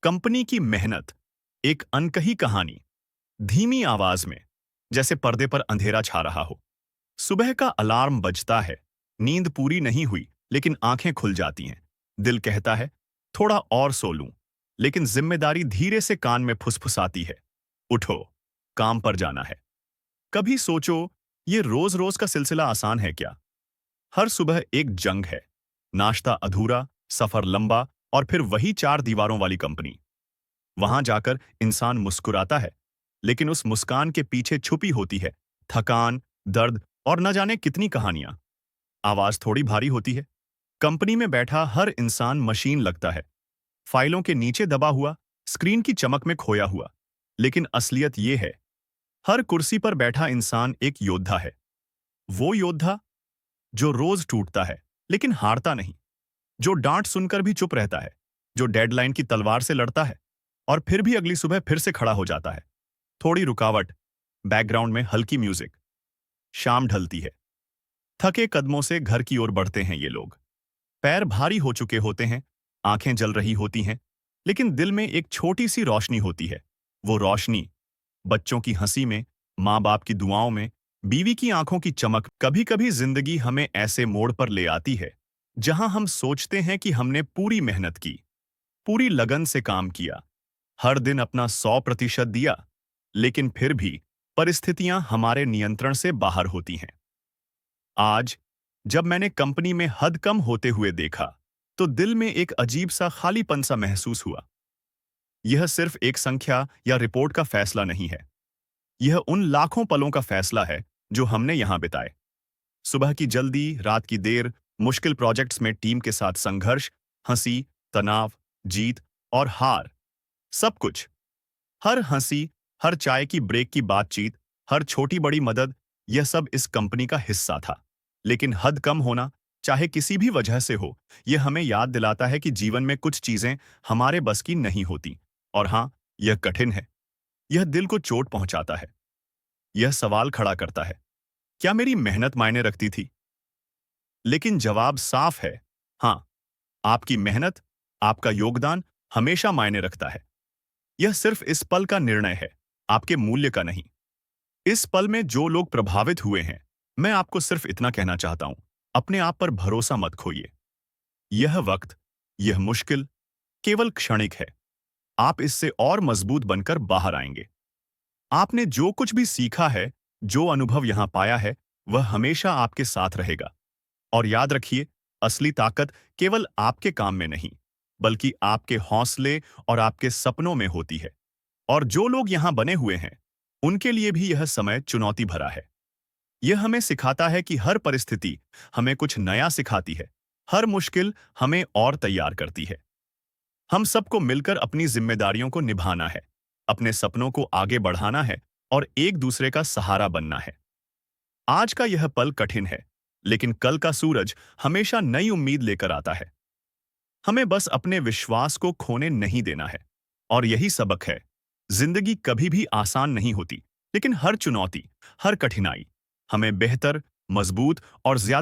Company की मेहनत, एक अनकही कहानी, धीमी आवाज में, जैसे पर्दे पर अंधेरा छा रहा हो। सुबह का अलार्म बजता है, नींद पूरी नहीं हुई, लेकिन आंखें खुल जाती हैं। दिल कहता है, थोड़ा और सो लूं, लेकिन जिम्मेदारी धीरे से कान में फुसफुसाती है। उठो, काम पर जाना है। कभी सोचो, ये रोज रोज का सिलसिला आसान है क्या? हर सुबह एक जंग है। नाश्ता अधूरा, सफर लंबा, और फिर वही चार दीवारों वाली कंपनी। वहां जाकर इंसान मुस्कुराता है, लेकिन उस मुस्कान के पीछे छुपी होती है थकान, दर्द और न जाने कितनी कहानियां। आवाज थोड़ी भारी होती है। कंपनी में बैठा हर इंसान मशीन लगता है, फाइलों के नीचे दबा हुआ, स्क्रीन की चमक में खोया हुआ। लेकिन असलियत ये है, हर कुर्सी पर बैठा इंसान एक योद्धा है। वो योद्धा जो रोज टूटता है, लेकिन हारता नहीं। जो डांट सुनकर भी चुप रहता है। जो डेडलाइन की तलवार से लड़ता है और फिर भी अगली सुबह फिर से खड़ा हो जाता है। थोड़ी रुकावट, बैकग्राउंड में हल्की म्यूजिक। शाम ढलती है। थके कदमों से घर की ओर बढ़ते हैं ये लोग। पैर भारी हो चुके होते हैं, आंखें जल रही होती हैं, लेकिन दिल में एक छोटी सी रोशनी होती है। वो रोशनी बच्चों की हंसी में, माँ बाप की दुआओं में, बीवी की आंखों की चमक। कभी कभी जिंदगी हमें ऐसे मोड़ पर ले आती है जहां हम सोचते हैं कि हमने पूरी मेहनत की, पूरी लगन से काम किया, हर दिन अपना 100% दिया, लेकिन फिर भी परिस्थितियां हमारे नियंत्रण से बाहर होती हैं। आज जब मैंने कंपनी में हद कम होते हुए देखा, तो दिल में एक अजीब सा खालीपन सा महसूस हुआ। यह सिर्फ एक संख्या या रिपोर्ट का फैसला नहीं है। यह उन लाखों पलों का फैसला है जो हमने यहां बिताए। सुबह की जल्दी, रात की देर, मुश्किल प्रोजेक्ट्स में टीम के साथ संघर्ष, हंसी, तनाव, जीत और हार, सब कुछ। हर हंसी, हर चाय की ब्रेक की बातचीत, हर छोटी बड़ी मदद, यह सब इस कंपनी का हिस्सा था। लेकिन हद कम होना, चाहे किसी भी वजह से हो, यह हमें याद दिलाता है कि जीवन में कुछ चीजें हमारे बस की नहीं होती। और हां, यह कठिन है। यह दिल को चोट पहुंचाता है। यह सवाल खड़ा करता है, क्या मेरी मेहनत मायने रखती थी? लेकिन जवाब साफ है, हां। आपकी मेहनत, आपका योगदान हमेशा मायने रखता है। यह सिर्फ इस पल का निर्णय है, आपके मूल्य का नहीं। इस पल में जो लोग प्रभावित हुए हैं, मैं आपको सिर्फ इतना कहना चाहता हूं, अपने आप पर भरोसा मत खोइए। यह वक्त, यह मुश्किल केवल क्षणिक है। आप इससे और मजबूत बनकर बाहर आएंगे। आपने जो कुछ भी सीखा है, जो अनुभव यहां पाया है, वह हमेशा आपके साथ रहेगा। और याद रखिए, असली ताकत केवल आपके काम में नहीं, बल्कि आपके हौसले और आपके सपनों में होती है। और जो लोग यहां बने हुए हैं, उनके लिए भी यह समय चुनौती भरा है। यह हमें सिखाता है कि हर परिस्थिति हमें कुछ नया सिखाती है। हर मुश्किल हमें और तैयार करती है। हम सबको मिलकर अपनी जिम्मेदारियों को निभाना है, अपने सपनों को आगे बढ़ाना है और एक दूसरे का सहारा बनना है। आज का यह पल कठिन है, लेकिन कल का सूरज हमेशा नई उम्मीद लेकर आता है। हमें बस अपने विश्वास को खोने नहीं देना है। और यही सबक है, जिंदगी कभी भी आसान नहीं होती, लेकिन हर चुनौती, हर कठिनाई हमें बेहतर, मजबूत और ज्यादा